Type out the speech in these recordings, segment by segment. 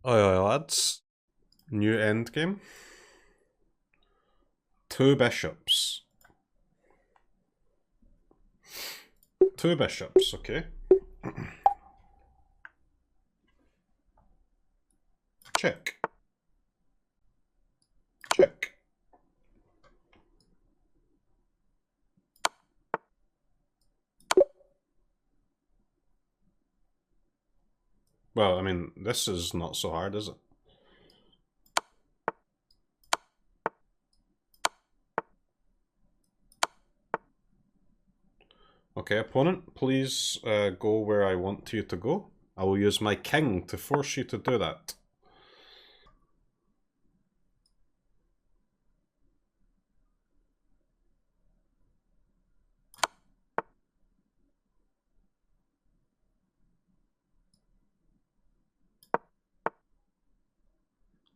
Oi, lads. New endgame. 2 bishops. 2 bishops, okay. Check. Check. Well, I mean, this is not so hard, is it? Okay, opponent, please go where I want you to go. I will use my king to force you to do that.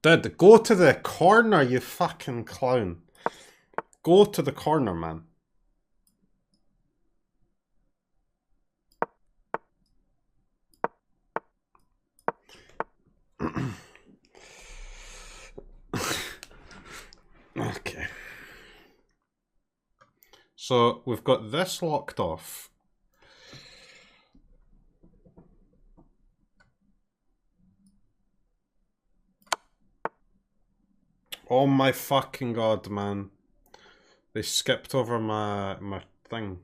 Dude, go to the corner, you fucking clown. Go to the corner, man. Okay. So we've got this locked off. Oh my fucking god, man. They skipped over my thing.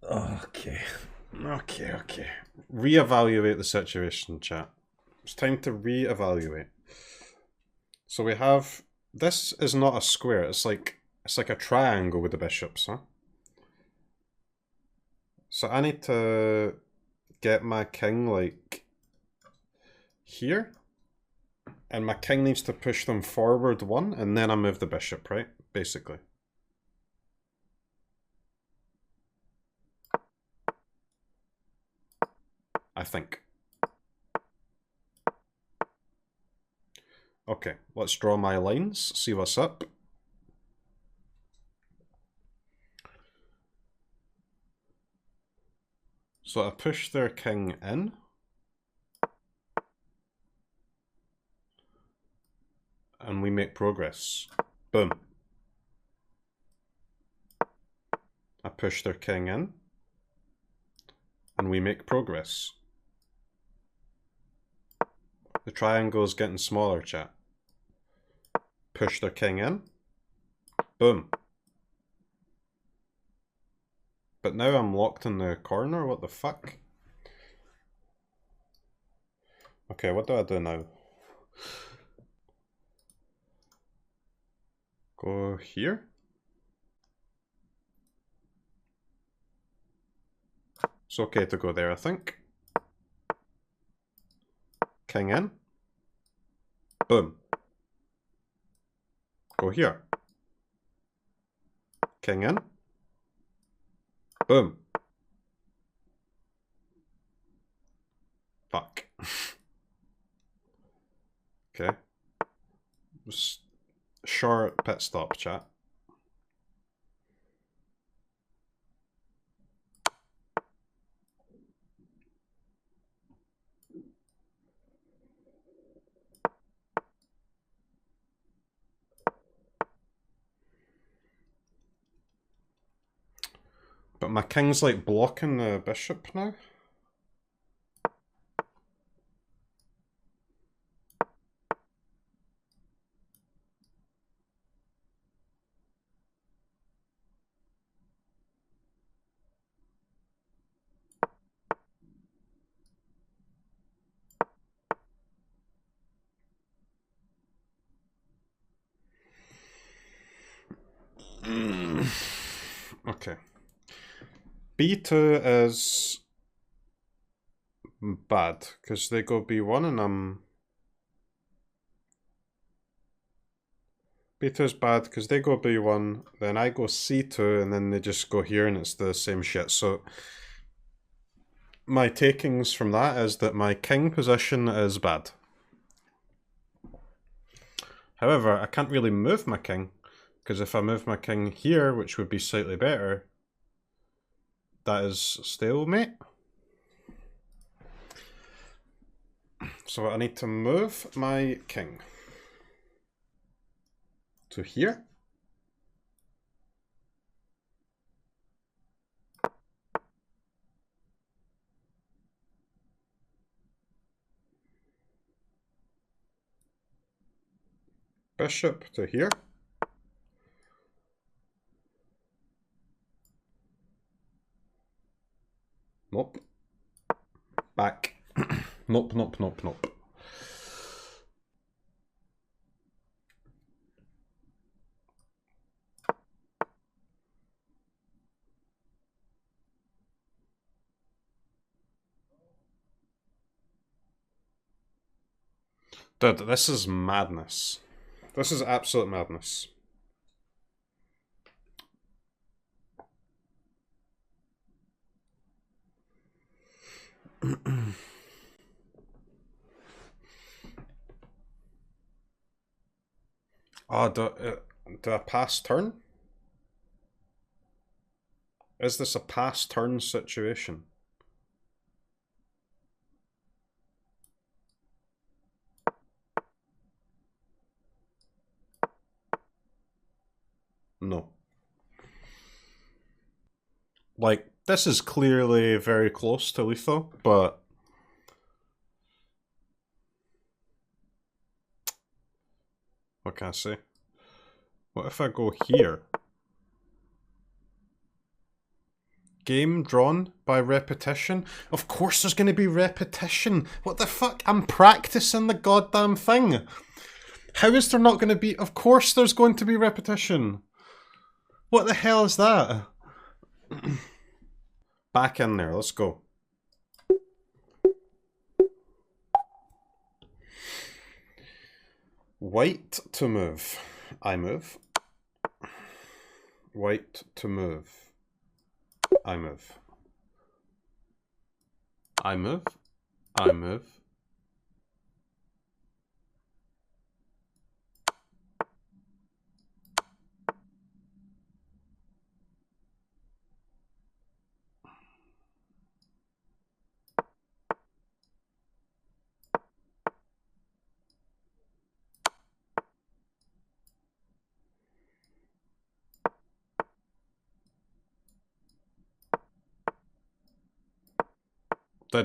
Okay. Okay. Reevaluate the situation, chat. It's time to reevaluate. So we have... This is not a square, it's like a triangle with the bishops, huh? So I need to get my king, like, here. And my king needs to push them forward 1, and then I move the bishop, right? Basically. I think. Okay, let's draw my lines, see what's up. So I push their king in. And we make progress. Boom. I push their king in. And we make progress. The triangle is getting smaller, chat. Push their king in. Boom. But now I'm locked in the corner, what the fuck? Okay, what do I do now? Go here? It's okay to go there, I think. King in. Boom. Go here. King in. Boom. Fuck. Okay. Just short pit stop, chat. But my king's like blocking the bishop now. Okay. B2 is bad, because they go B1 and I'm... B2 is bad because they go B1, then I go C2, and then they just go here and it's the same shit. So my takings from that is that my king position is bad. However, I can't really move my king, because if I move my king here, which would be slightly better, that is stalemate. So I need to move my king to here. Bishop to here. Nope. Back. Nope, nope, nope, nope. Dude, this is madness. This is absolute madness. Oh, do I pass turn? Is this a pass turn situation? No. Like, this is clearly very close to lethal, but... What can I say? What if I go here? Game drawn by repetition? Of course there's going to be repetition. What the fuck? I'm practicing the goddamn thing. How is there not going to be? Of course there's going to be repetition. What the hell is that? Back in there. Let's go. White to move. I move. White to move. I move. I move. I move.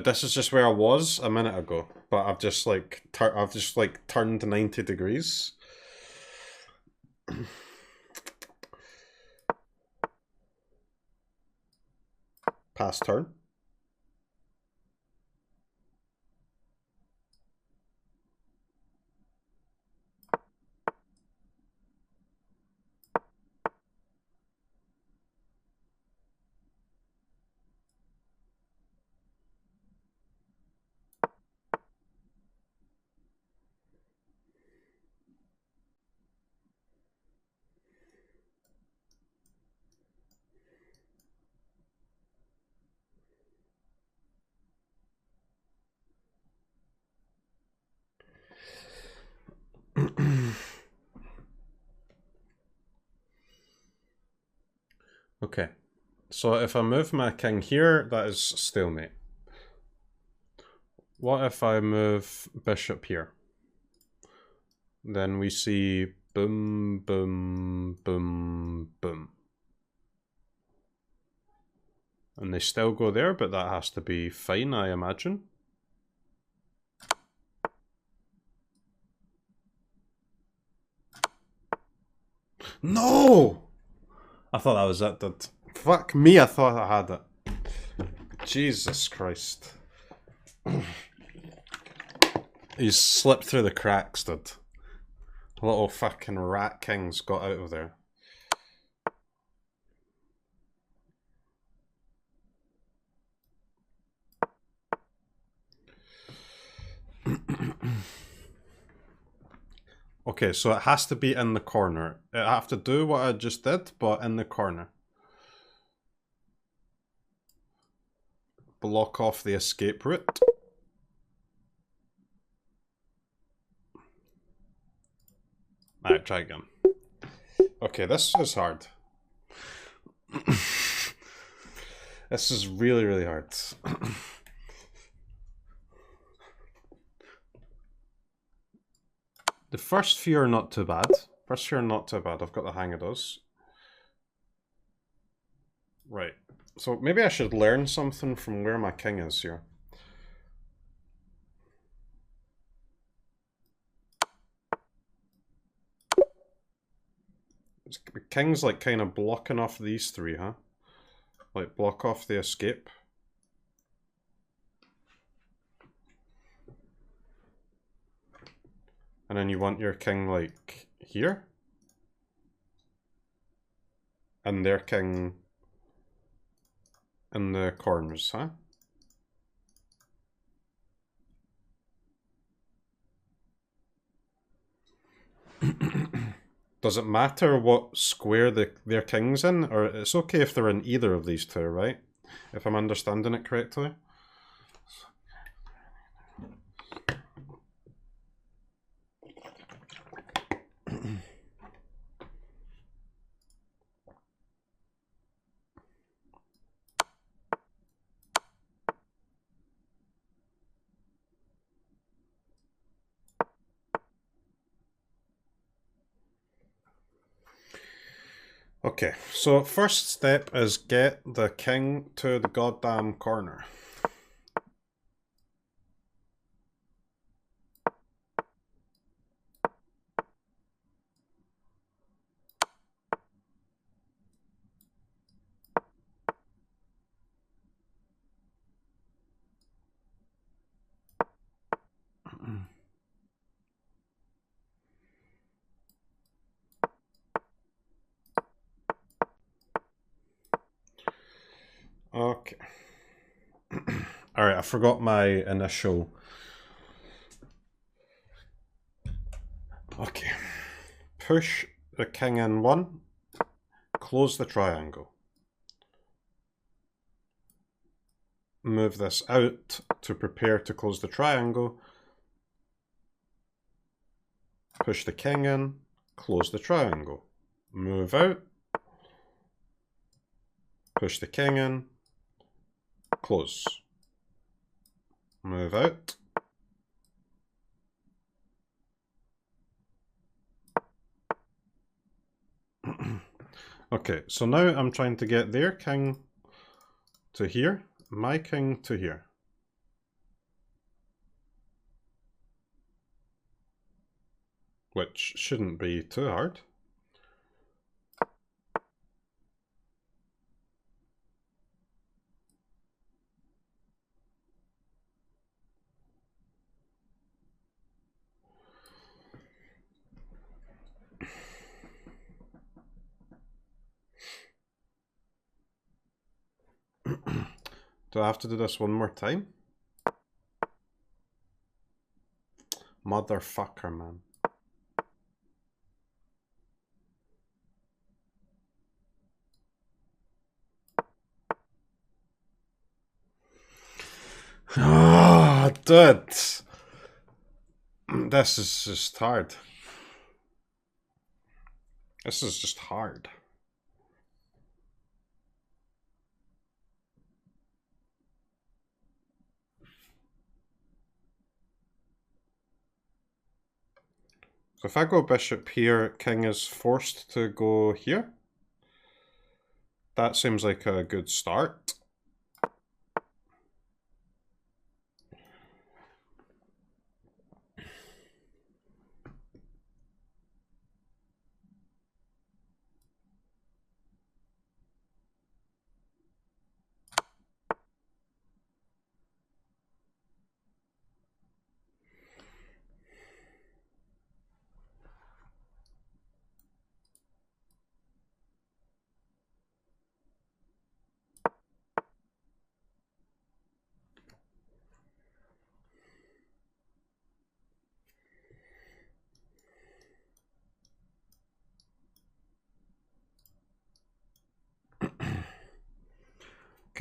This is just where I was a minute ago, but I've just like turned 90 degrees. Pass turn. Okay, so if I move my king here, that is stalemate. What if I move bishop here? Then we see boom, boom, boom, boom. And they still go there, but that has to be fine, I imagine. No! I thought that was it, dude. Fuck me, I thought I had it. Jesus Christ. He's slipped through the cracks, dude. Little fucking rat kings got out of there. Okay, so it has to be in the corner. I have to do what I just did, but in the corner. Block off the escape route. Alright, try again. Okay, this is hard. This is really, really hard. The first few are not too bad. First few are not too bad. I've got the hang of those. Right. So maybe I should learn something from where my king is here. The king's like kind of blocking off these three, huh? Like block off the escape. And then you want your king like here. And their king in the corners, huh? Does it matter what square their king's in? Or it's okay if they're in either of these two, right? If I'm understanding it correctly. Okay, so first step is get the king to the goddamn corner. Okay. Alright, I forgot my initial... Okay. Push the king in one. Close the triangle. Move this out to prepare to close the triangle. Push the king in. Close the triangle. Move out. Push the king in. Close. Move out. Okay, so now I'm trying to get their king to here, my king to here. Which shouldn't be too hard. Do I have to do this one more time? Motherfucker, man. Ah, dude. This is just hard. This is just hard. So if I go bishop here, king is forced to go here. That seems like a good start.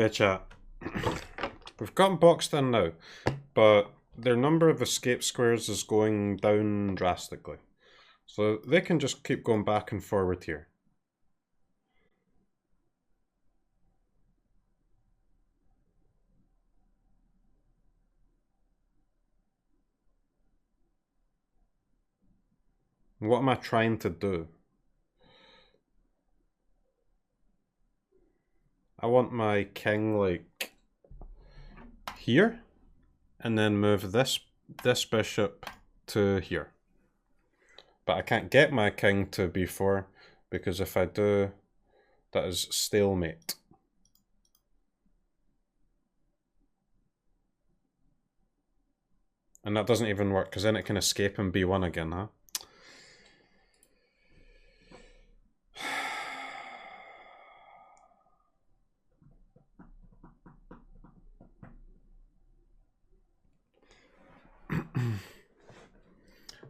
Okay, chat. We've gotten boxed in now, but their number of escape squares is going down drastically. So they can just keep going back and forward here. What am I trying to do? I want my king like here, and then move this bishop to here. But I can't get my king to b4 because if I do, that is stalemate. And that doesn't even work because then it can escape in b1 again, huh?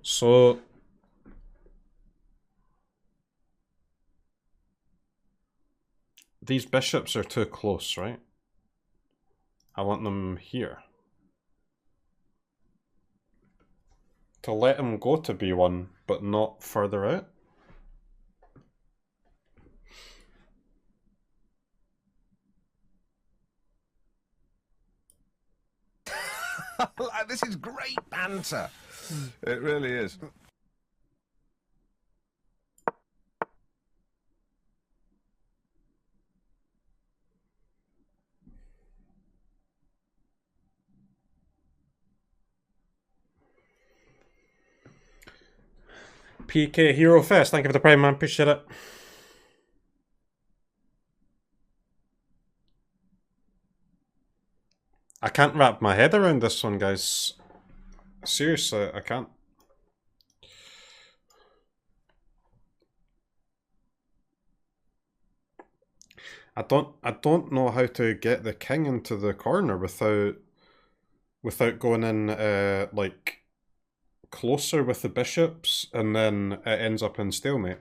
So these bishops are too close, right? I want them here. To let him go to b1, but not further out. This is great banter. It really is. PK Hero Fest, thank you for the prime, man. Appreciate it. I can't wrap my head around this one, guys. Seriously, I can't. I don't know how to get the king into the corner without going in like closer with the bishops, and then it ends up in stalemate.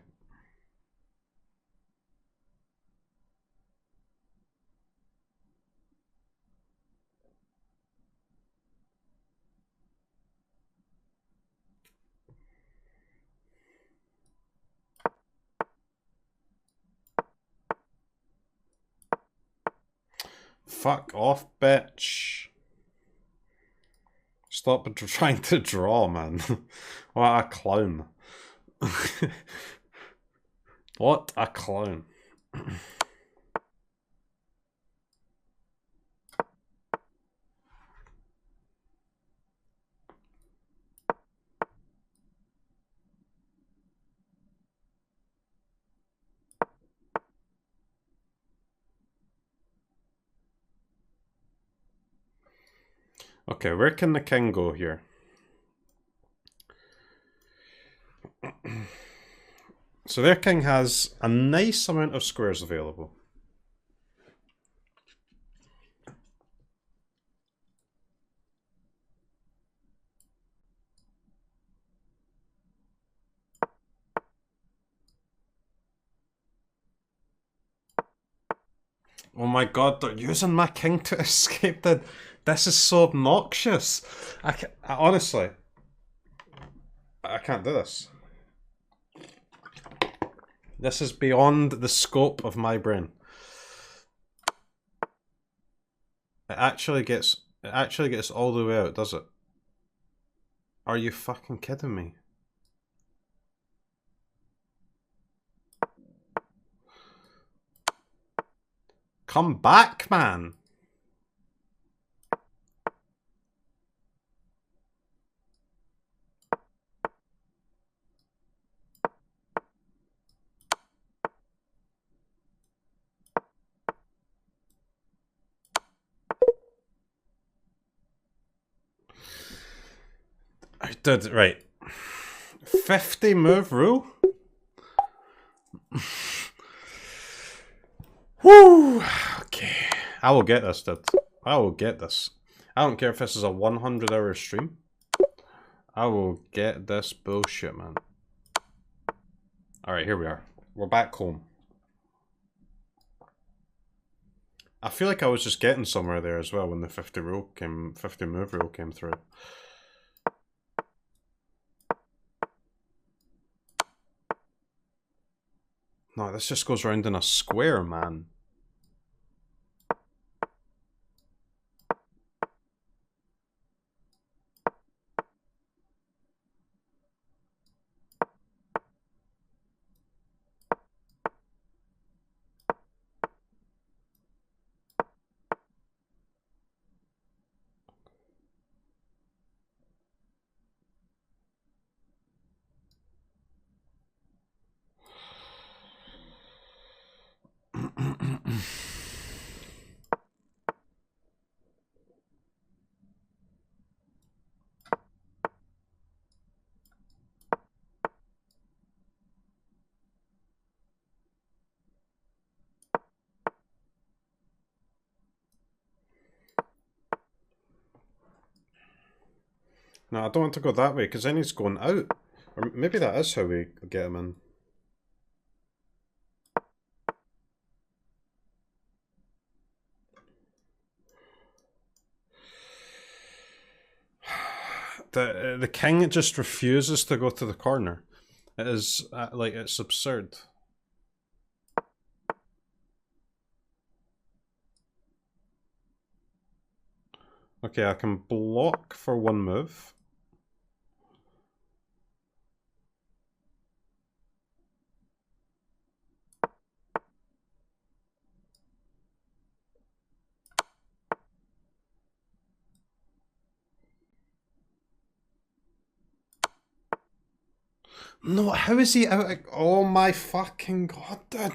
Fuck off, bitch. Stop trying to draw, man. What a clown. What a clown. Okay, where can the king go here? So their king has a nice amount of squares available. Oh my god, they're using my king to escape the... This is so obnoxious. I honestly... I can't do this. This is beyond the scope of my brain. It actually gets all the way out, does it? Are you fucking kidding me? Come back, man. I did, right. 50 move rule? Woo! Okay. I will get this, dude. I will get this. I don't care if this is a 100-hour stream. I will get this bullshit, man. Alright, here we are. We're back home. I feel like I was just getting somewhere there as well when the 50 move rule came through. No, this just goes around in a square, man. No, I don't want to go that way, because then he's going out. Or maybe that is how we get him in. The king just refuses to go to the corner. It is, like, it's absurd. Okay, I can block for one move. No, how is he out? Oh my fucking god, dude.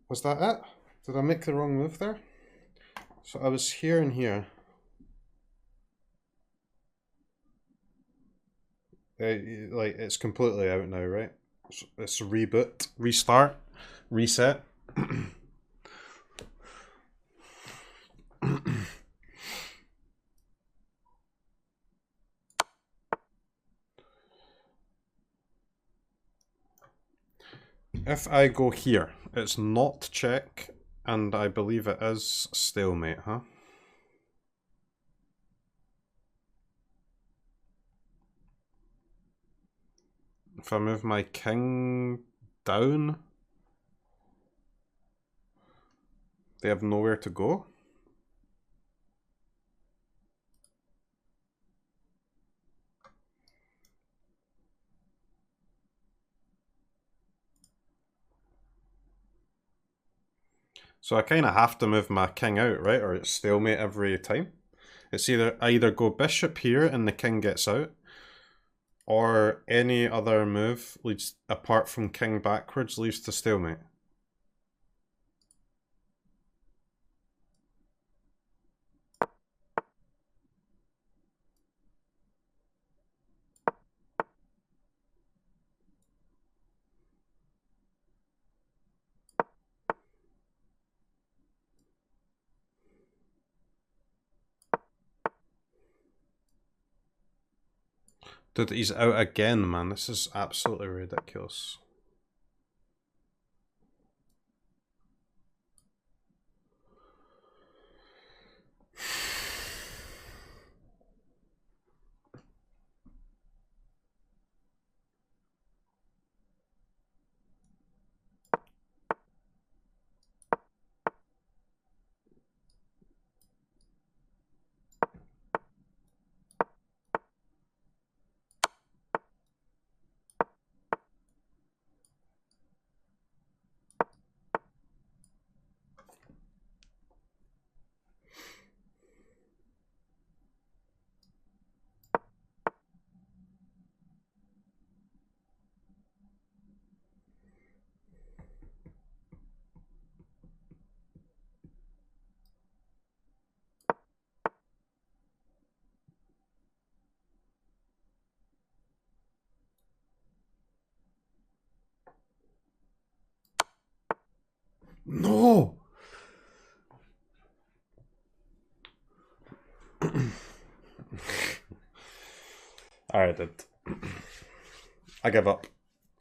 Was that it? Did I make the wrong move there? So I was here and here. Like, it's completely out now, right? It's reboot, restart, reset. If I go here, it's not check, and I believe it is stalemate, huh? If I move my king down, they have nowhere to go. So I kind of have to move my king out, right? Or it's stalemate every time. It's I either go bishop here and the king gets out, or any other move leads, apart from king backwards, leads to stalemate. Dude, he's out again, man. This is absolutely ridiculous. No! Alright, dude. I give up.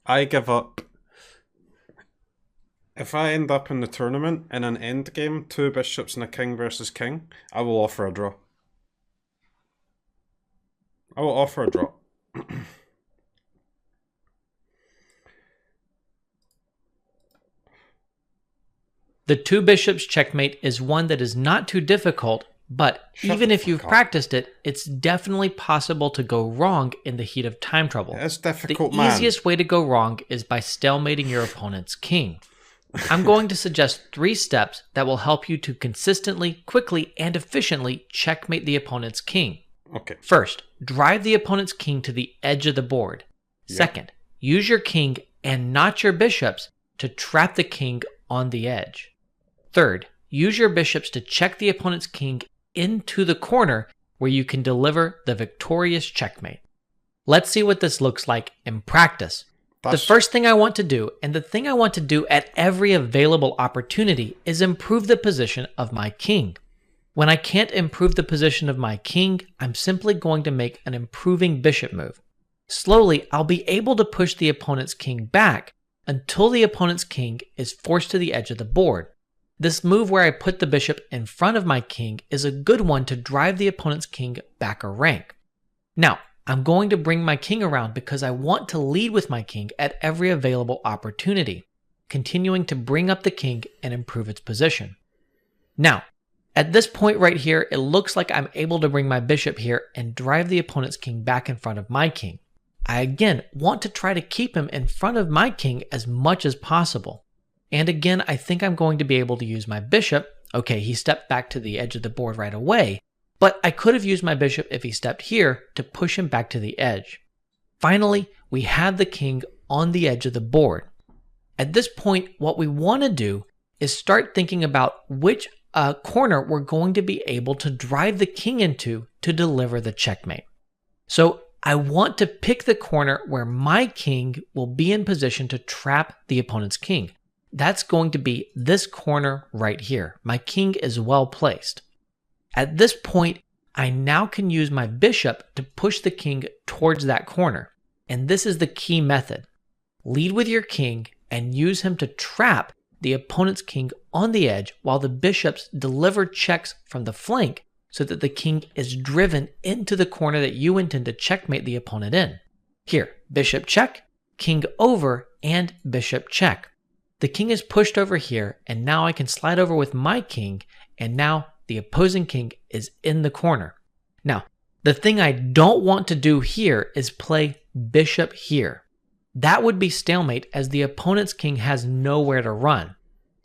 I give up. If I end up in the tournament in an end game, 2 bishops and a king versus king, I will offer a draw. I will offer a draw. The 2 bishops checkmate is one that is not too difficult, but even if you've practiced it, it's definitely possible to go wrong in the heat of time trouble. It's difficult, man. The easiest way to go wrong is by stalemating your opponent's king. I'm going to suggest 3 steps that will help you to consistently, quickly, and efficiently checkmate the opponent's king. Okay. First, drive the opponent's king to the edge of the board. Yep. Second, use your king and not your bishops to trap the king on the edge. Third, use your bishops to check the opponent's king into the corner where you can deliver the victorious checkmate. Let's see what this looks like in practice. The first thing I want to do, and the thing I want to do at every available opportunity, is improve the position of my king. When I can't improve the position of my king, I'm simply going to make an improving bishop move. Slowly, I'll be able to push the opponent's king back until the opponent's king is forced to the edge of the board. This move where I put the bishop in front of my king is a good one to drive the opponent's king back a rank. Now, I'm going to bring my king around because I want to lead with my king at every available opportunity, continuing to bring up the king and improve its position. Now, at this point right here, it looks like I'm able to bring my bishop here and drive the opponent's king back in front of my king. I again want to try to keep him in front of my king as much as possible. And again, I think I'm going to be able to use my bishop. Okay, he stepped back to the edge of the board right away, but I could have used my bishop if he stepped here to push him back to the edge. Finally, we have the king on the edge of the board. At this point, what we want to do is start thinking about which corner we're going to be able to drive the king into to deliver the checkmate. So I want to pick the corner where my king will be in position to trap the opponent's king. That's going to be this corner right here. My king is well placed. At this point, I now can use my bishop to push the king towards that corner. And this is the key method. Lead with your king and use him to trap the opponent's king on the edge while the bishops deliver checks from the flank so that the king is driven into the corner that you intend to checkmate the opponent in. Here, bishop check, king over, and bishop check. The king is pushed over here, and now I can slide over with my king, and now the opposing king is in the corner. Now, the thing I don't want to do here is play bishop here. That would be stalemate as the opponent's king has nowhere to run.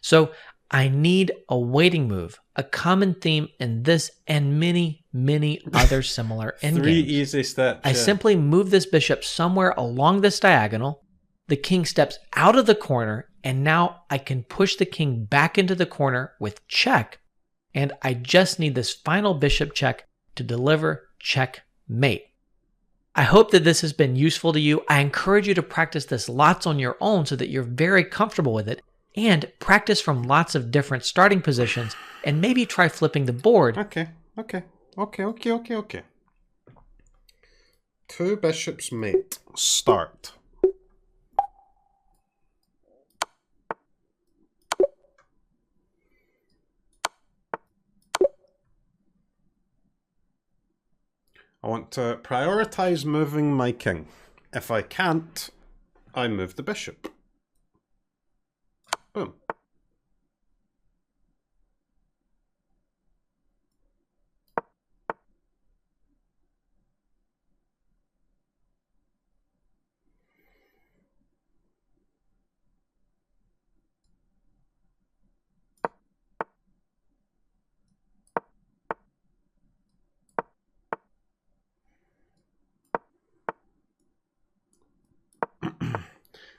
So I need a waiting move, a common theme in this and many, many other similar endgames. 3 easy steps. I simply move this bishop somewhere along this diagonal. The king steps out of the corner, and now I can push the king back into the corner with check. And I just need this final bishop check to deliver checkmate. I hope that this has been useful to you. I encourage you to practice this lots on your own so that you're very comfortable with it, and practice from lots of different starting positions, and maybe try flipping the board. Okay. 2 bishops mate. Start. I want to prioritize moving my king. If I can't, I move the bishop. Boom.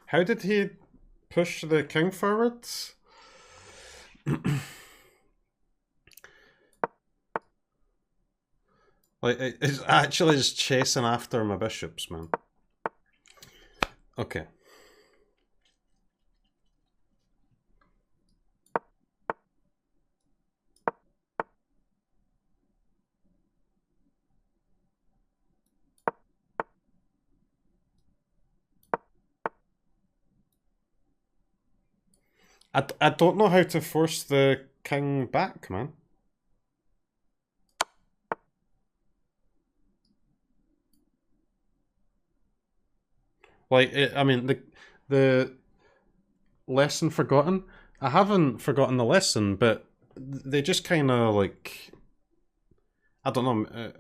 How did he push the king forwards? Like, it's actually just chasing after my bishops, man. Okay. I don't know how to force the king back, man. Like, I mean, the lesson forgotten? I haven't forgotten the lesson, but they just kind of, like, I don't know.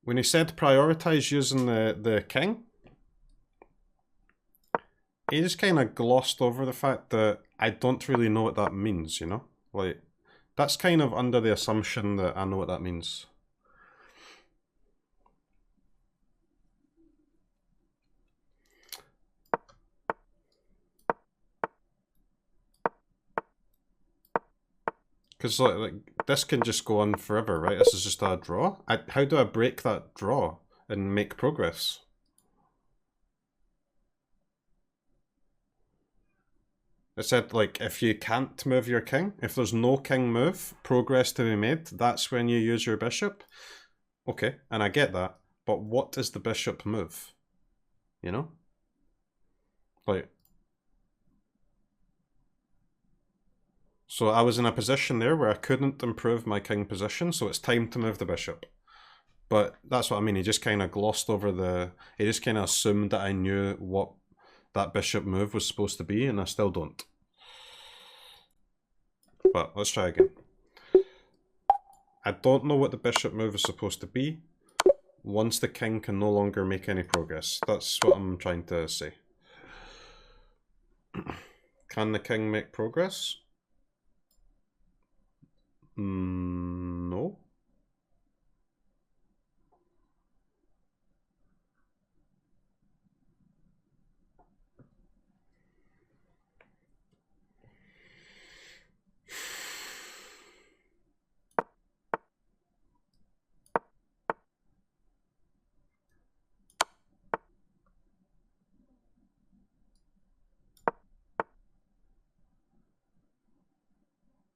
When he said prioritize using the king, he just kind of glossed over the fact that I don't really know what that means, you know? Like, that's kind of under the assumption that I know what that means. Because like this can just go on forever, right? This is just a draw. How do I break that draw and make progress? It said, like, if you can't move your king, if there's no king move, progress to be made, that's when you use your bishop. Okay, and I get that, but what is the bishop move? You know? Like, so I was in a position there where I couldn't improve my king position, so it's time to move the bishop. But that's what I mean, he just kind of glossed over the... He just kind of assumed that I knew what that bishop move was supposed to be, and I still don't. But let's try again. I don't know what the bishop move is supposed to be once the king can no longer make any progress. That's what I'm trying to say. Can the king make progress? No.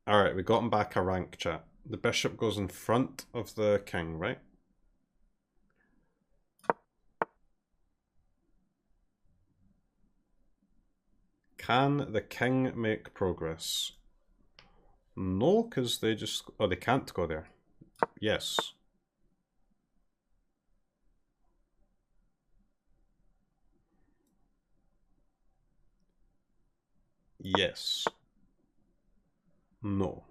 Alright, we got him back a rank, chat. The bishop goes in front of the king, right? Can the king make progress? No, because they just... Oh, they can't go there. Yes. Yes. No.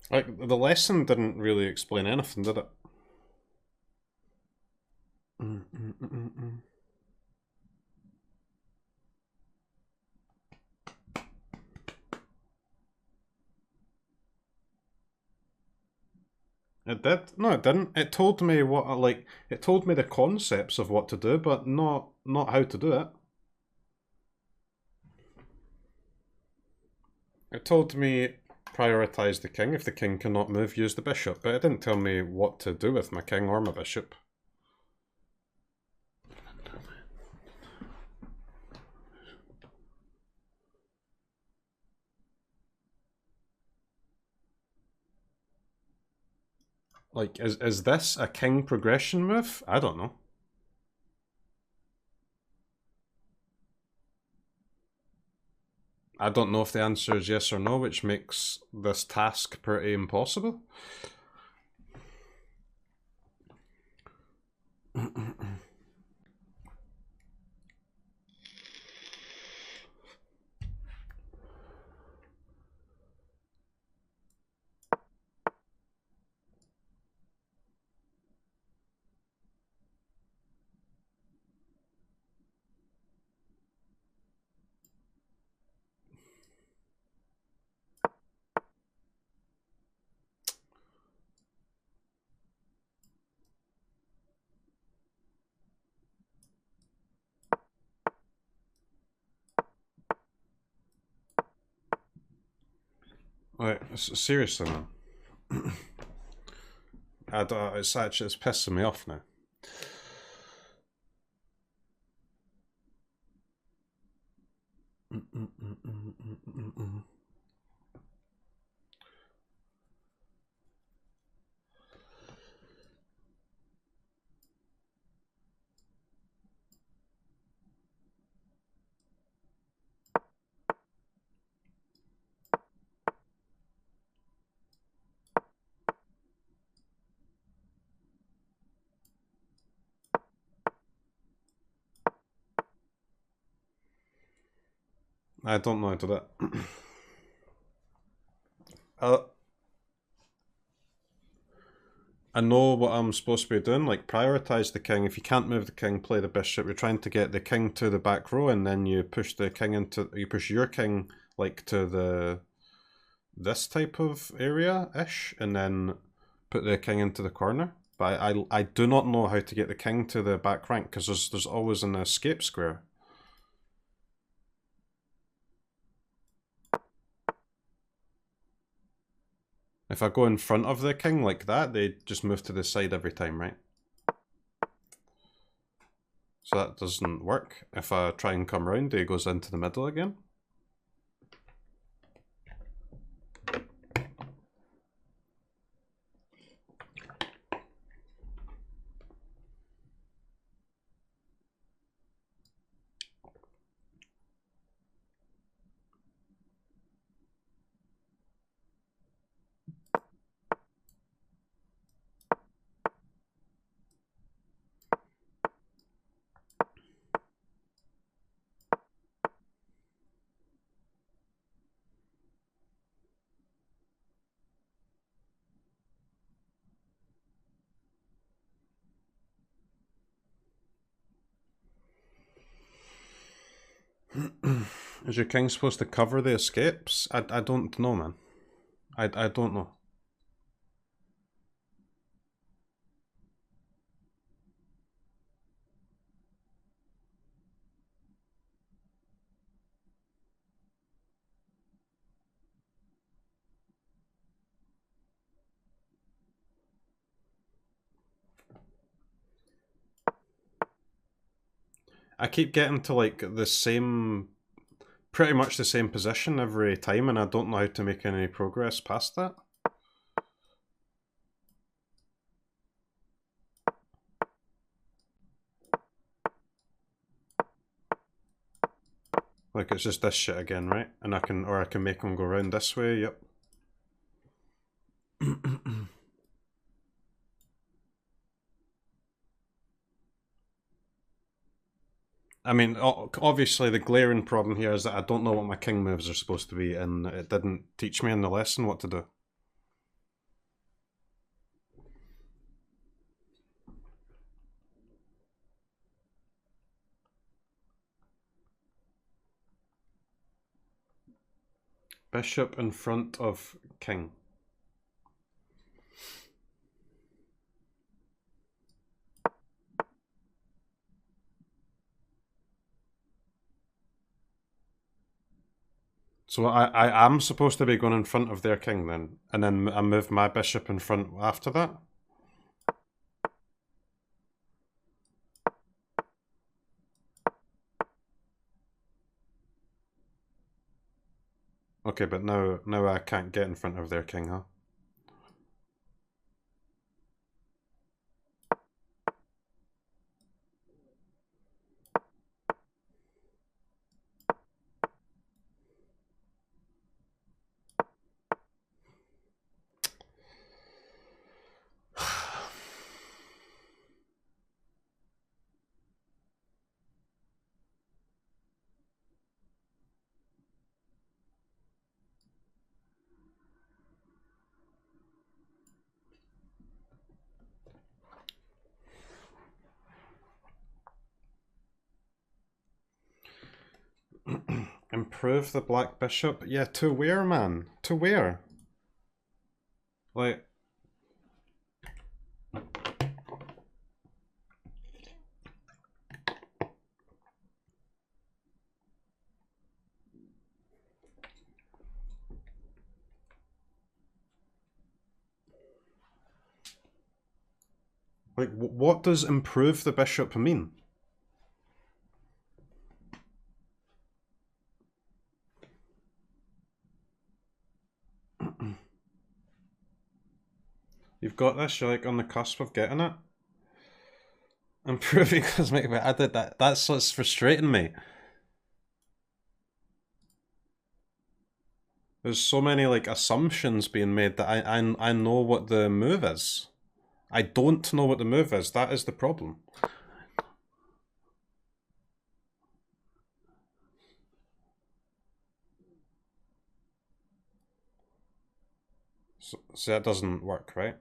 Like, the lesson didn't really explain anything, did it? It did? No, it didn't. It told me what, like, it told me the concepts of what to do, but not how to do it. It told me prioritize the king. If the king cannot move, use the bishop. But it didn't tell me what to do with my king or my bishop. Like, is this a king progression move? I don't know. I don't know if the answer is yes or no, which makes this task pretty impossible. Like, seriously, man. I don't, it's pissing me off now. I don't know how to do that. I know what I'm supposed to be doing, like prioritize the king. If you can't move the king, play the bishop. You're trying to get the king to the back row, and then you push the king into, you push your king like to the this type of area-ish, and then put the king into the corner. But I do not know how to get the king to the back rank, because there's always an escape square. If I go in front of the king like that, they just move to the side every time, right? So that doesn't work. If I try and come around, he goes into the middle again. Is your king supposed to cover the escapes? I don't know, man. I don't know. I keep getting to like the same, pretty much the same position every time, and I don't know how to make any progress past that. Like it's just this shit again, right? And I can make them go around this way, yep. I mean, obviously the glaring problem here is that I don't know what my king moves are supposed to be, and it didn't teach me in the lesson what to do. Bishop in front of king. So I am supposed to be going in front of their king then, and then I move my bishop in front after that? Okay, but now I can't get in front of their king, huh? Improve the black bishop? Yeah, to where, man? To where? Like... Like, what does improve the bishop mean? You've got this, you're like on the cusp of getting it. Improving cosmetic, but I did that. That's what's frustrating me. There's so many like assumptions being made that I know what the move is. I don't know what the move is. That is the problem. So that doesn't work, right?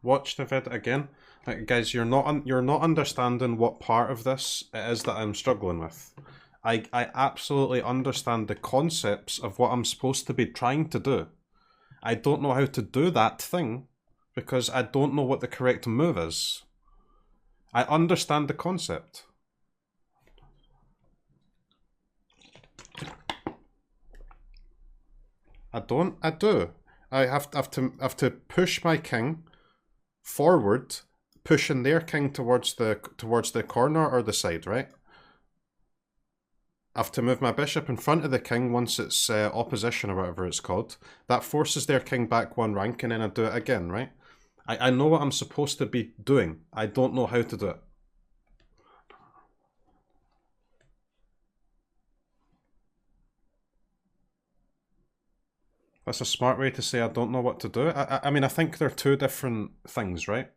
Watch the vid again. Guys, you're not understanding what part of this it is that I'm struggling with. I absolutely understand the concepts of what I'm supposed to be trying to do. I don't know how to do that thing because I don't know what the correct move is. I understand the concept. I don't. I do. I have to push my king forward, pushing their king towards the corner or the side, right? I have to move my bishop in front of the king once it's opposition or whatever it's called. That forces their king back one rank, and then I do it again, right? I know what I'm supposed to be doing. I don't know how to do it. That's a smart way to say I don't know what to do. I mean, I think they're two different things, right?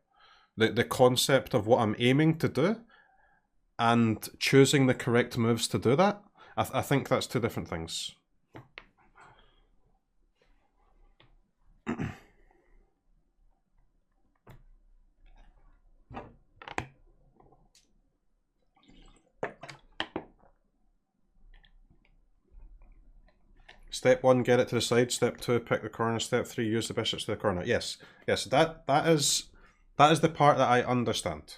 The concept of what I'm aiming to do and choosing the correct moves to do that. I think that's two different things. Step 1, get it to the side. Step 2, pick the corner. Step 3, use the bishops to the corner. Yes, that is the part that I understand.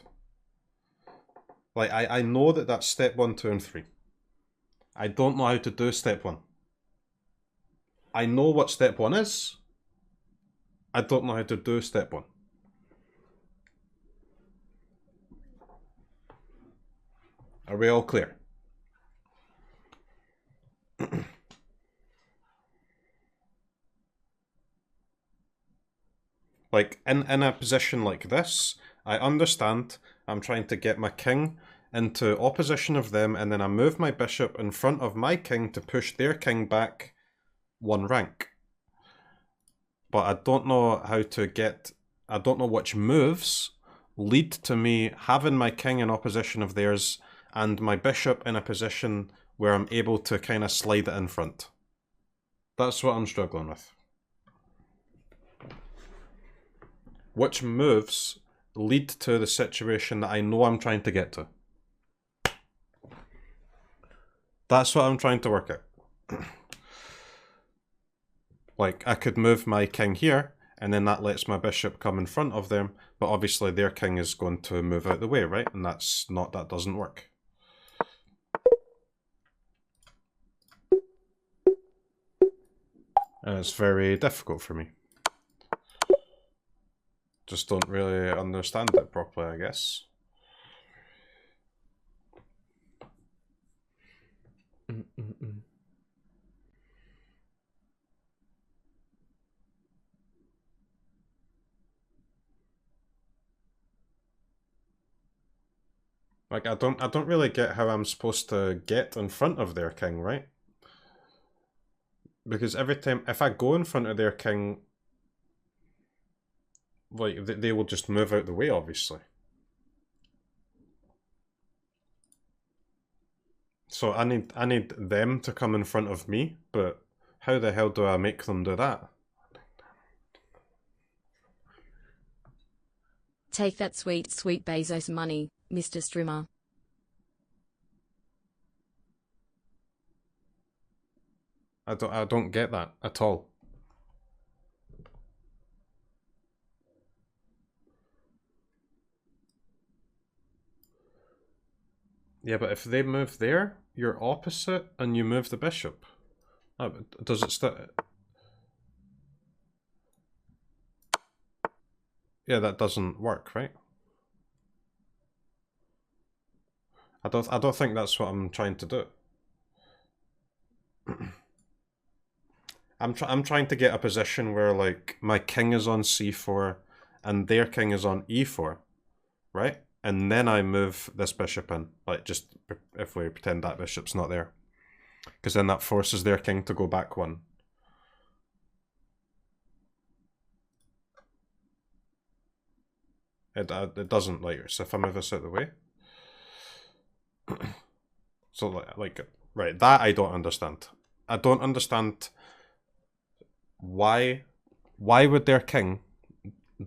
Like, I know that that's step 1, 2, and 3. I don't know how to do step 1. I know what step 1 is. I don't know how to do step 1. Are we all clear? Like, in a position like this, I understand I'm trying to get my king into opposition of them, and then I move my bishop in front of my king to push their king back one rank. But I don't know how to get... I don't know which moves lead to me having my king in opposition of theirs and my bishop in a position where I'm able to kind of slide it in front. That's what I'm struggling with. Which moves lead to the situation that I know I'm trying to get to? That's what I'm trying to work out. Like, I could move my king here, and then that lets my bishop come in front of them, but obviously their king is going to move out the way, right? And that doesn't work. And it's very difficult for me. Just don't really understand it properly, I guess. Like, I don't really get how I'm supposed to get in front of their king, right? Because every time, if I go in front of their king, like, they will just move out the way, obviously. So I need them to come in front of me, but how the hell do I make them do that? Take that sweet, sweet Bezos money, Mr. Streamer. I don't get that at all. Yeah, but if they move there, you're opposite and you move the bishop. Oh, does it still... Yeah, that doesn't work, right? I don't think that's what I'm trying to do. I'm trying to get a position where, like, my king is on c4 and their king is on e4, right? and then I move this bishop in. Like, just if we pretend that bishop's not there. Because then that forces their king to go back one. It doesn't, like, so if I move this out of the way. So, like, right, that I don't understand. I don't understand why would their king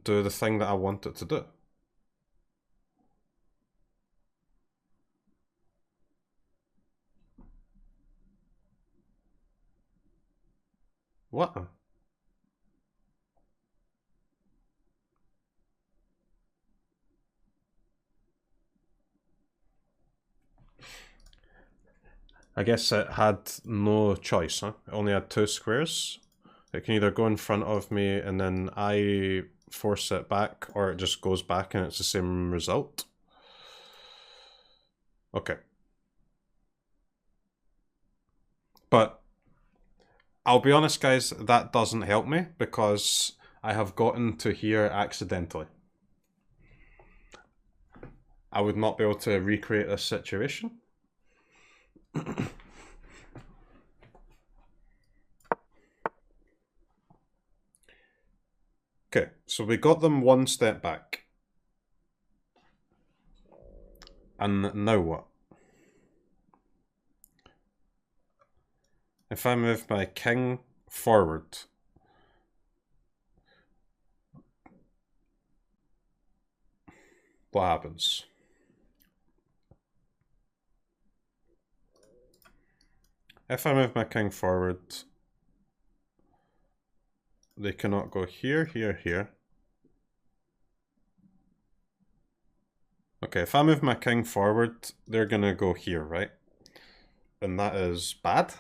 do the thing that I want it to do? What? I guess it had no choice, huh? It only had 2 squares. It can either go in front of me and then I force it back, or it just goes back and it's the same result. Okay. But I'll be honest, guys, that doesn't help me because I have gotten to here accidentally. I would not be able to recreate this situation. Okay, so we got them one step back. And now what? If I move my king forward, what happens? If I move my king forward, they cannot go here, here, here. Okay, if I move my king forward, they're gonna go here, right? And that is bad.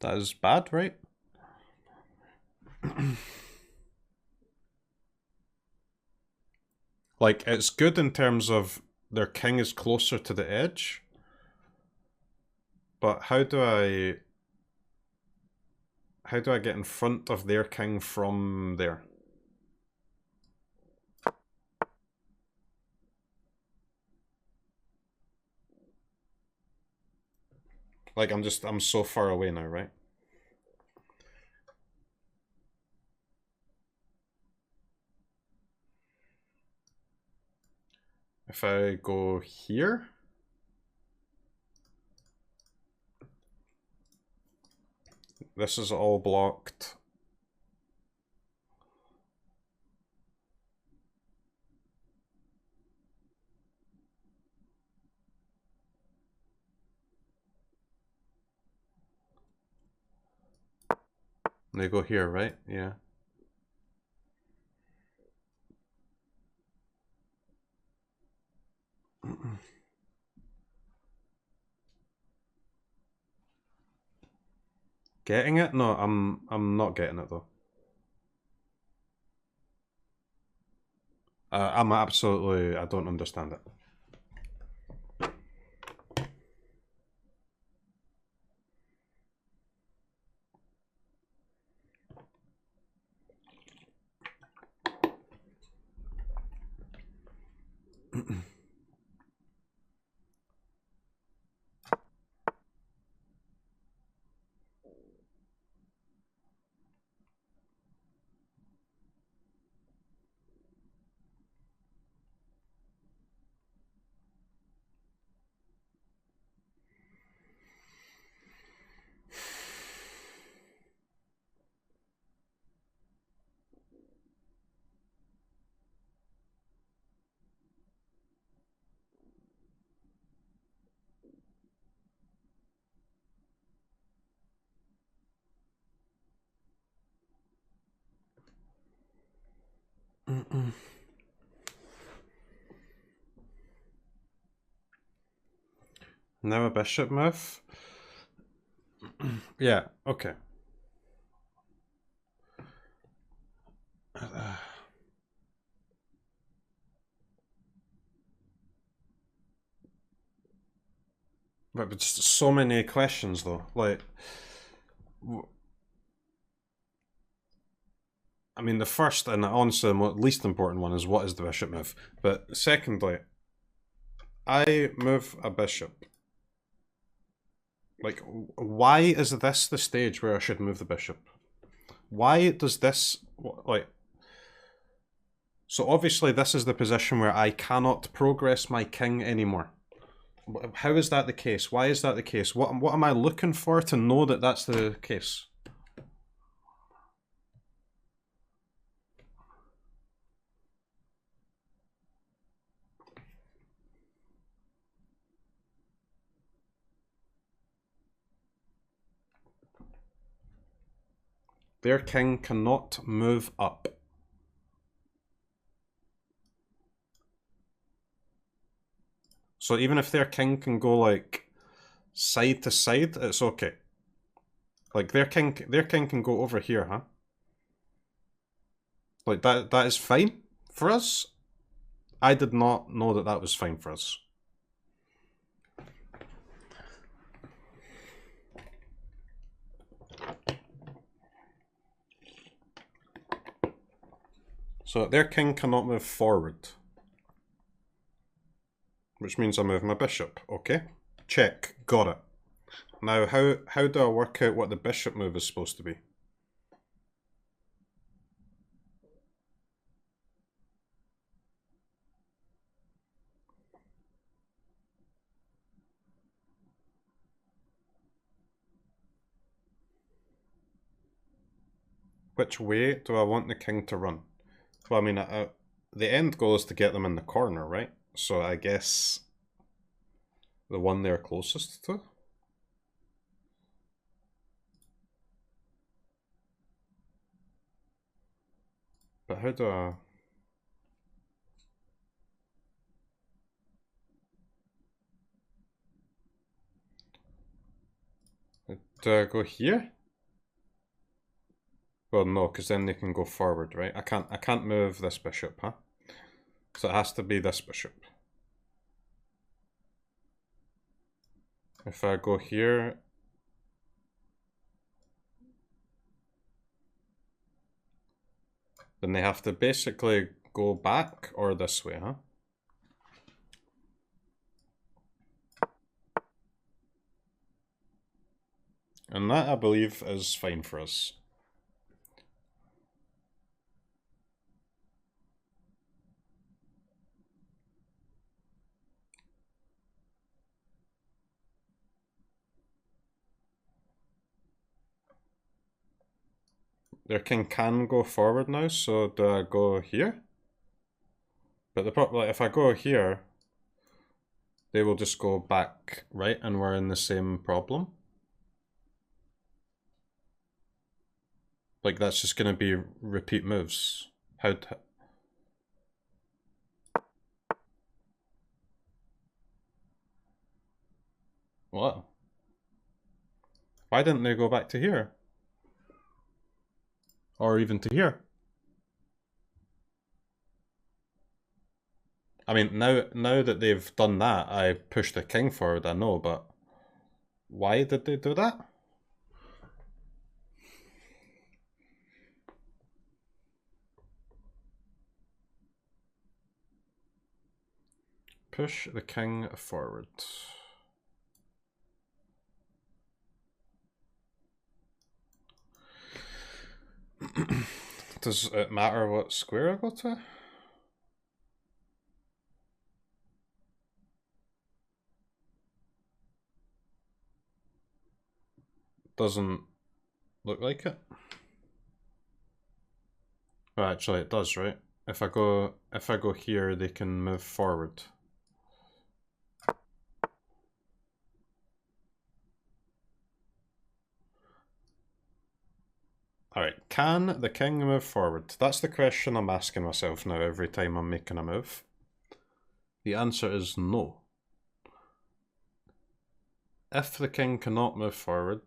That is bad, right? Like, it's good in terms of their king is closer to the edge. But how do I get in front of their king from there? Like, I'm so far away now, right? If I go here, this is all blocked. And they go here, right? Yeah. Getting it? No, I'm not getting it though. I don't understand it. Now a bishop move? Yeah, okay. But just so many questions though. Like, I mean, the first and honestly the least important one is what is the bishop move. But secondly, I move a bishop. Like, why is this the stage where I should move the bishop? Why does this, like... So obviously this is the position where I cannot progress my king anymore. How is that the case? Why is that the case? What am I looking for to know that that's the case? Their king cannot move up. So even if their king can go like side to side, it's okay. Like their king can go over here, huh? Like that is fine for us. I did not know that was fine for us. So their king cannot move forward. Which means I move my bishop, okay? Check, got it. Now how do I work out what the bishop move is supposed to be? Which way do I want the king to run? Well, I mean, the end goal is to get them in the corner, right? So I guess the one they're closest to. But how do I... Do I go here? Well, no, because then they can go forward, right? I can't move this bishop, huh? So it has to be this bishop. If I go here... Then they have to basically go back or this way, huh? And that, I believe, is fine for us. Their king can go forward now, so do I go here? But the problem, like, if I go here, they will just go back, right? And we're in the same problem. Like, that's just going to be repeat moves. What? Why didn't they go back to here? Or even to here? I mean, now that they've done that, I pushed the king forward, I know, but why did they do that? Push the king forward. Does it matter what square I go to? Doesn't look like it. Well, actually it does, right? If I go here, they can move forward. Alright, can the king move forward? That's the question I'm asking myself now every time I'm making a move. The answer is no. If the king cannot move forward,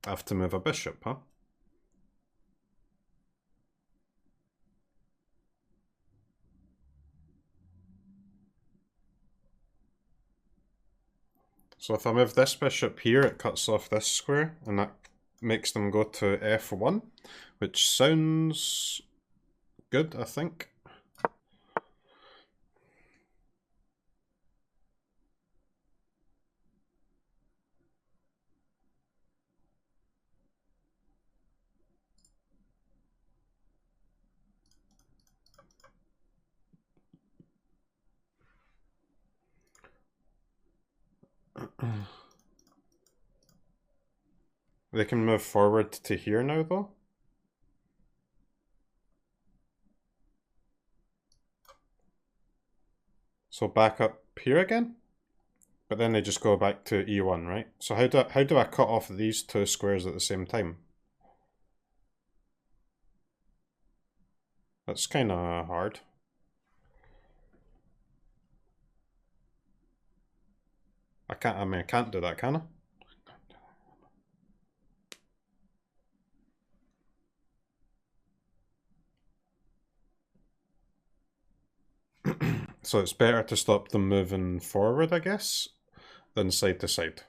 I have to move a bishop, huh? So if I move this bishop here, it cuts off this square, and that makes them go to f1, which sounds good, I think. They can move forward to here now, though. So back up here again, but then they just go back to e1, right? So how do I cut off these two squares at the same time? That's kind of hard. I can't do that, can I? So it's better to stop them moving forward, I guess, than side to side.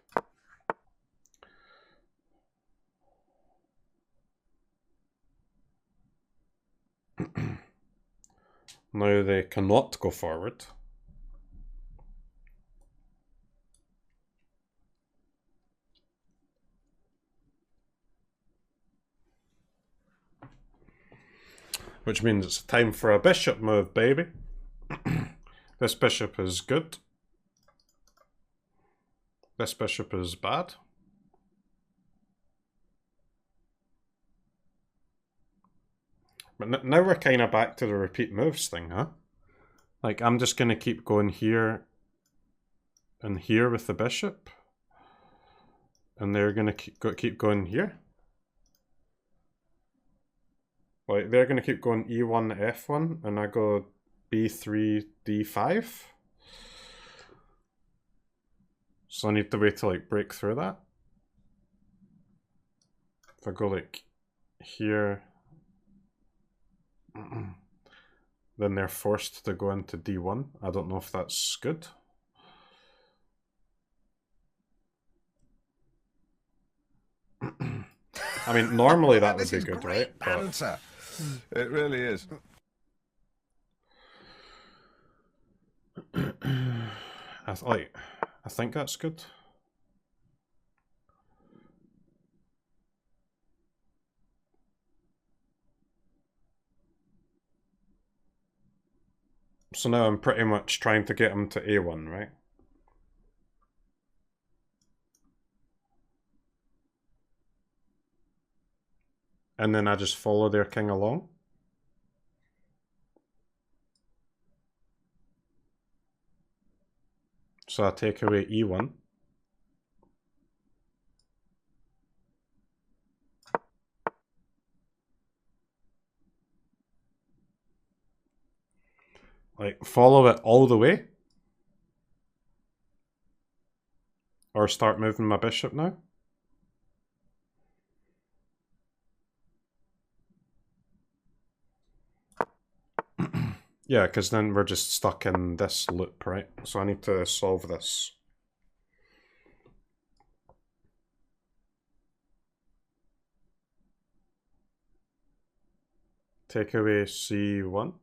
Now they cannot go forward. Which means it's time for a bishop move, baby. This bishop is good. This bishop is bad. But now we're kind of back to the repeat moves thing, huh? Like, I'm just going to keep going here and here with the bishop. And they're going to keep going here. Like, they're going to keep going e1, f1, and I go b3, d5. So I need the way to, like, break through that. If I go, like, here, then they're forced to go into d1. I don't know if that's good. I mean, normally that would be good, right? Banter. It really is. I think that's good. So now I'm pretty much trying to get him to a1, right? And then I just follow their king along. So I take away e1. Like, follow it all the way. Or start moving my bishop now. Yeah, because then we're just stuck in this loop, right? So I need to solve this. Take away c1.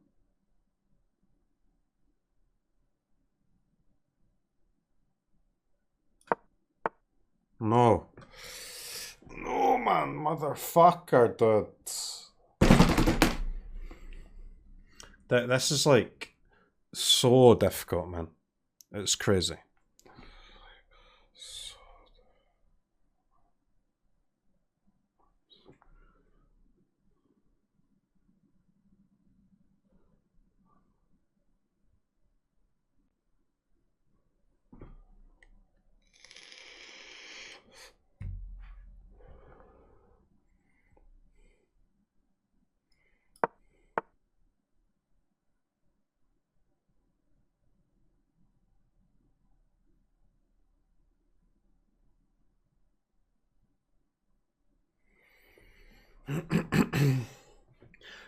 No. No, man, motherfucker, dude. This is like so difficult, man. It's crazy.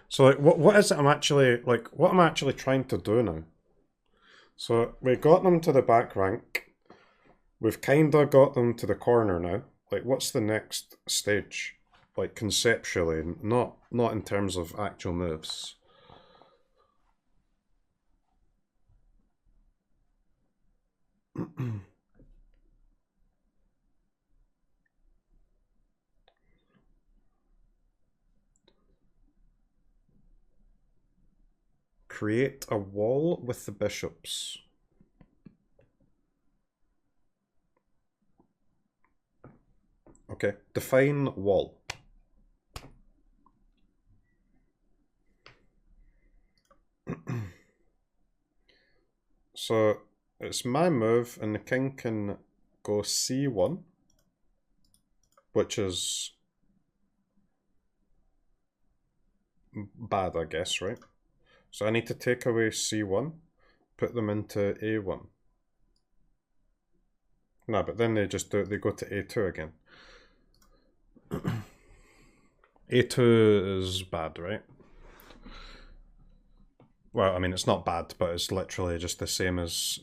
So like, what is it I'm actually, like, what am I actually trying to do now? So we got them to the back rank. We've kinda got them to the corner now. Like, what's the next stage? Like, conceptually, not in terms of actual moves. Create a wall with the bishops. Okay, define wall. So it's my move, and the king can go c1, which is bad, I guess, right? So I need to take away c1, put them into a1. No, but then they just do, they go to a2 again. a2 is bad, right? Well, I mean, it's not bad, but it's literally just the same as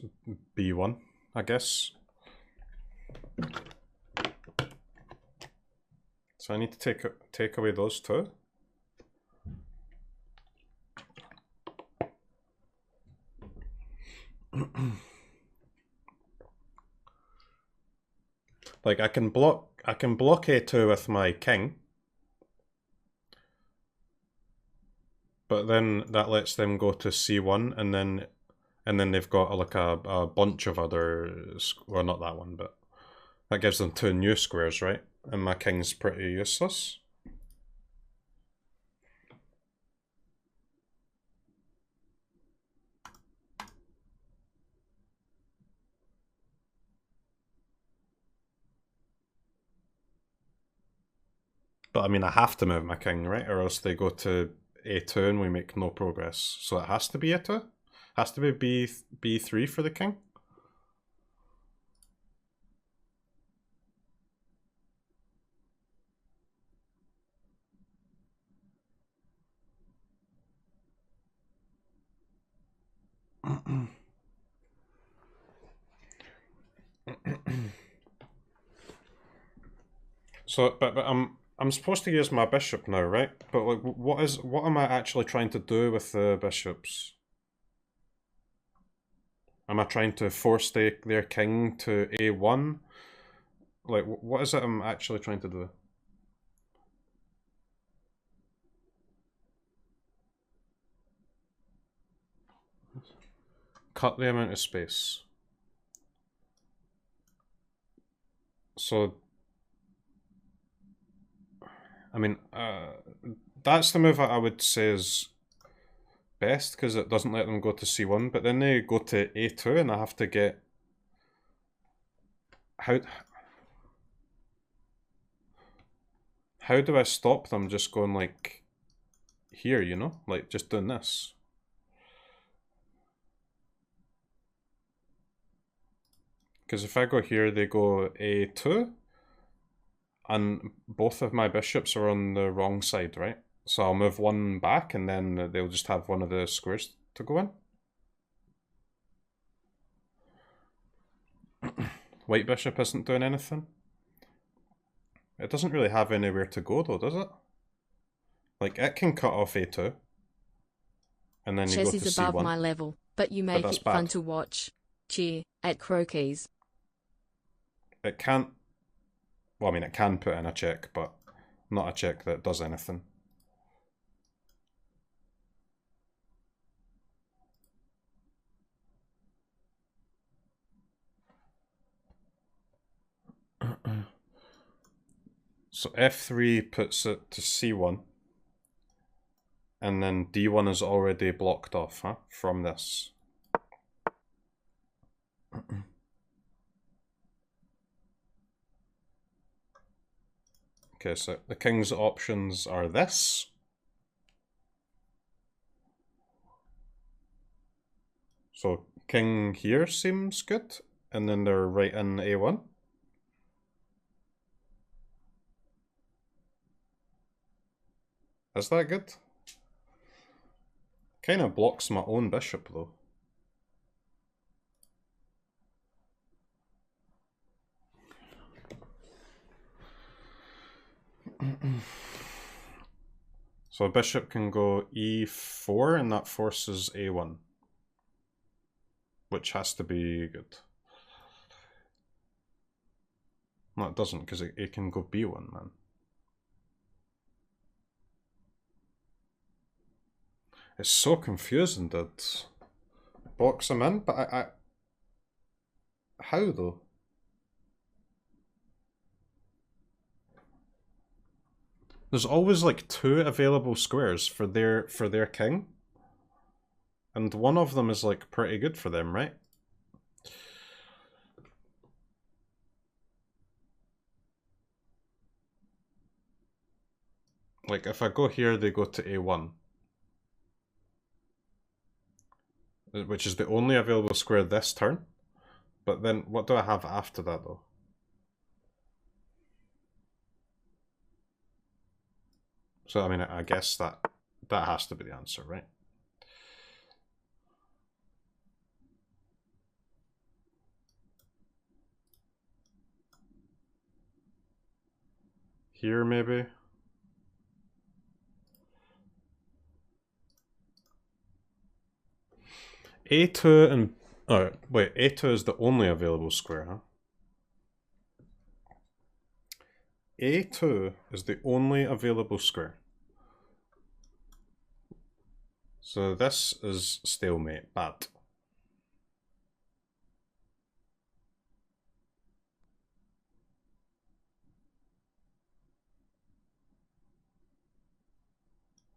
b1, I guess. So I need to take away those two. Like I can block a2 with my king, but then that lets them go to c1, and then they've got like a bunch of other, well, not that one, but that gives them two new squares, right? And my king's pretty useless. But I mean, I have to move my king, right? Or else they go to a2 and we make no progress. So it has to be a2? Has to be b3 for the king? So, but I'm supposed to use my bishop now, right? But like, what am I actually trying to do with the bishops? Am I trying to force their king to a1? Like, what is it I'm actually trying to do? Cut the amount of space. So, I mean, that's the move I would say is best, because it doesn't let them go to c1, but then they go to a2 and I have to get... How do I stop them just going like here, you know? Like just doing this. Because if I go here, they go a2, and both of my bishops are on the wrong side, right? So I'll move one back, and then they'll just have one of the squares to go in. White bishop isn't doing anything. It doesn't really have anywhere to go though, does it? Like, it can cut off a2. And then you go to Chess is c1. above my level, but you make that's it fun bad. to watch. Cheer at CROKEYZ. It can't... Well, I mean, it can put in a check, but not a check that does anything. So f3 puts it to c1. And then d1 is already blocked off, huh? From this. Okay, so the king's options are this. So king here seems good. And then they're right in a1. Is that good? Kind of blocks my own bishop though. So a bishop can go e4 and that forces a1. Which has to be good. No, it doesn't, because it can go b1, man. It's so confusing, dude. Box him in, but I... How, though? There's always like 2 available squares for their king. And one of them is like pretty good for them, right? Like if I go here, they go to a1. Which is the only available square this turn. But then what do I have after that though? So I mean, I guess that has to be the answer, right? Here maybe? A2 and... Oh, wait, A2 is the only available square, huh? A2 is the only available square. So this is stalemate, bad.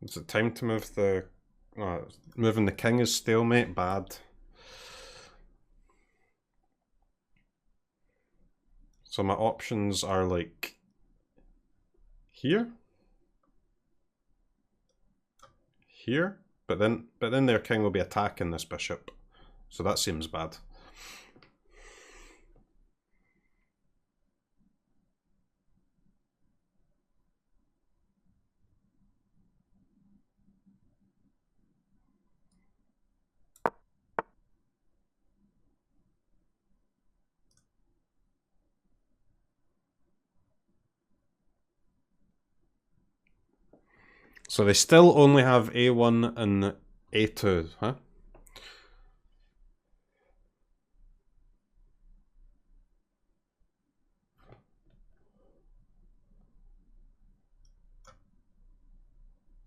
Is it time to move the... moving the king is stalemate, bad. So my options are like... Here? Here? But then their king will be attacking this bishop. So that seems bad. So they still only have a1 and a2, huh?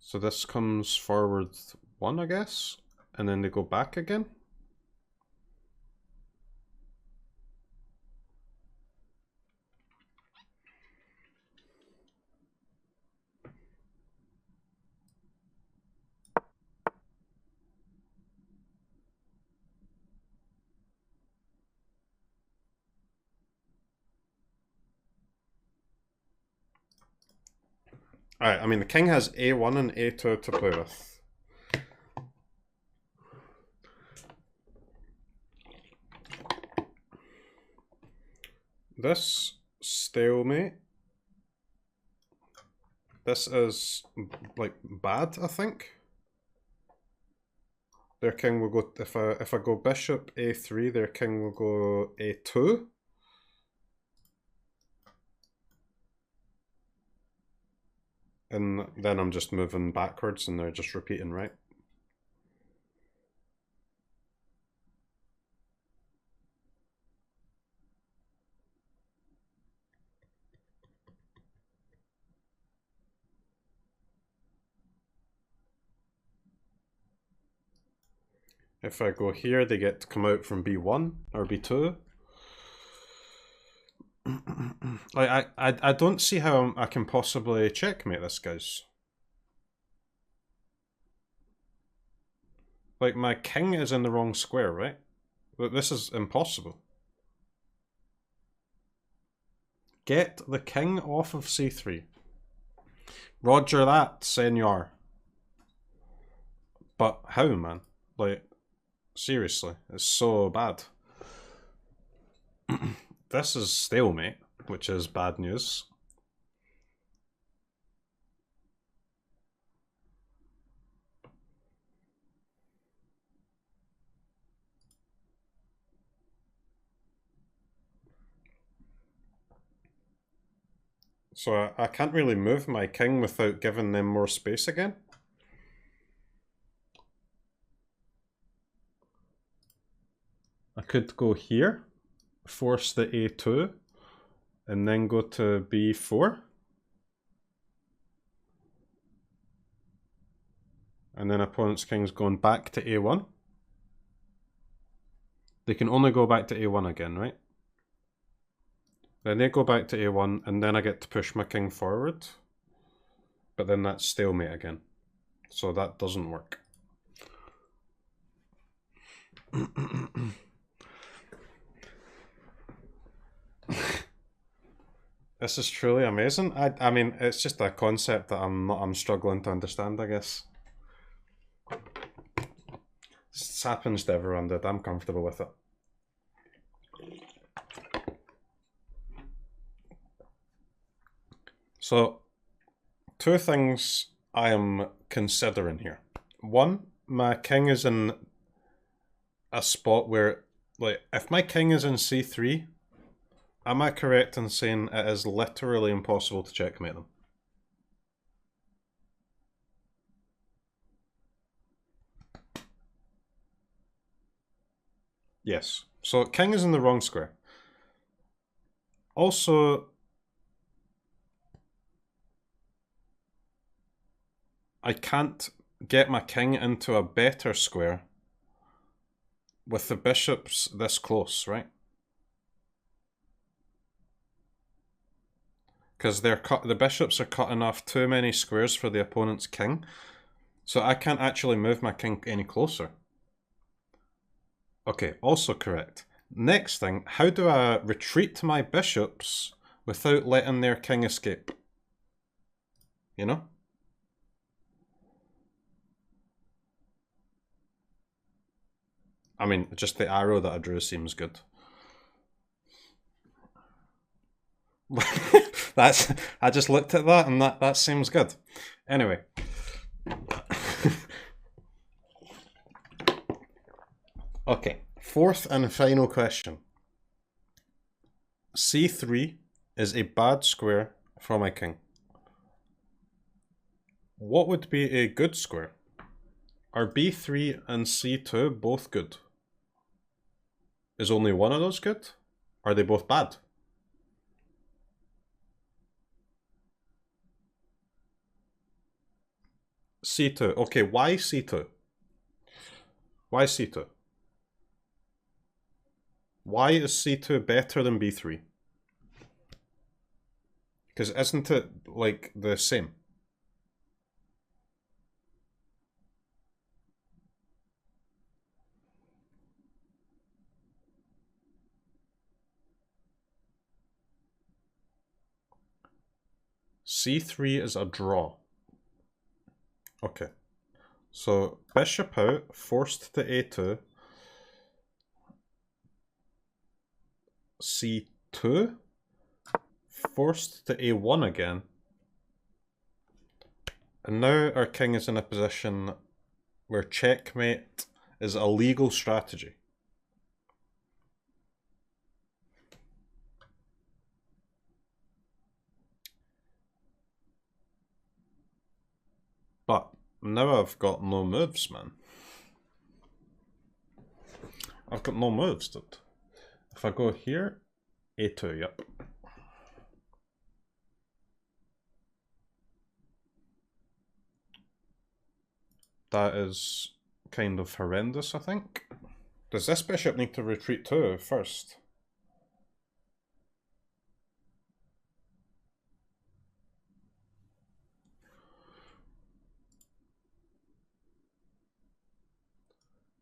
So this comes forward 1, I guess, and then they go back again. Alright, I mean the king has a1 and a2 to play with. This stalemate. This is like bad, I think. Their king will go, if I go bishop a3, their king will go a2. And then I'm just moving backwards and they're just repeating, right? If I go here, they get to come out from b1 or b2. Like I don't see how I can possibly checkmate this, guys. Like my king is in the wrong square, right? But this is impossible. Get the king off of c3. Roger that, senor. But how, man? Like, seriously, it's so bad. This is stalemate, which is bad news. So I can't really move my king without giving them more space again. I could go here, force the A2, and then go to B4. And then opponent's king's going back to A1. They can only go back to A1 again, right? Then they go back to A1, and then I get to push my king forward. But then that's stalemate again. So that doesn't work. This is truly amazing. I mean, it's just a concept that I'm struggling to understand, I guess. This happens to everyone, dude. I'm comfortable with it. So, two things I am considering here. One, my king is in a spot where, like, if my king is in c3, am I correct in saying it is literally impossible to checkmate them? Yes. So king is in the wrong square. Also, I can't get my king into a better square with the bishops this close, right? Because the bishops are cutting off too many squares for the opponent's king. So I can't actually move my king any closer. Okay, also correct. Next thing, how do I retreat my bishops without letting their king escape? You know? I mean, just the arrow that I drew seems good. I just looked at that and that seems good. Anyway. Okay, fourth and final question. C3 is a bad square for my king. What would be a good square? Are B3 and C2 both good? Is only one of those good? Are they both bad? C2. Okay, why C2? Why C2? Why is C2 better than B3? Because isn't it like the same? C3 is a draw. Okay. So bishop out, forced to A2. C2, forced to A1 again. And now our king is in a position where checkmate is a legal strategy. But now I've got no moves, man. I've got no moves, dude. If I go here, A2, yep. That is kind of horrendous, I think. Does this bishop need to retreat too first?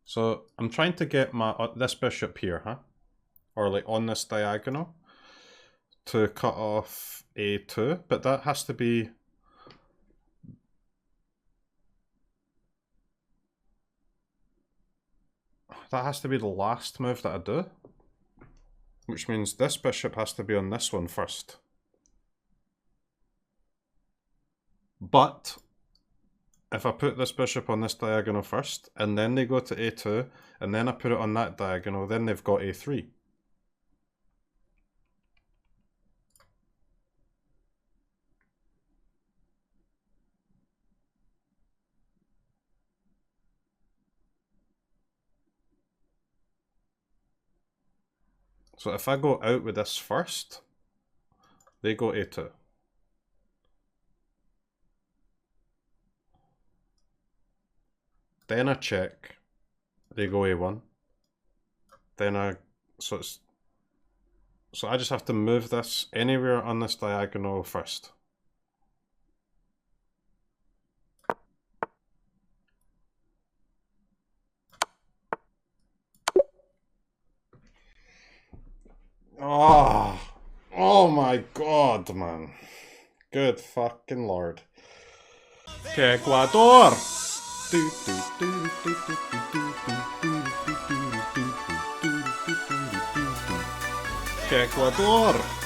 So I'm trying to get my this bishop here, huh? Or like on this diagonal to cut off A2, but that has to be the last move that I do, which means this bishop has to be on this one first. But if I put this bishop on this diagonal first, and then they go to A2, and then I put it on that diagonal, then they've got A3. So if I go out with this first, they go A2. Then I check, they go A1. Then so I just have to move this anywhere on this diagonal first. Oh my god, man. Good fucking lord. Ecuador! Ecuador!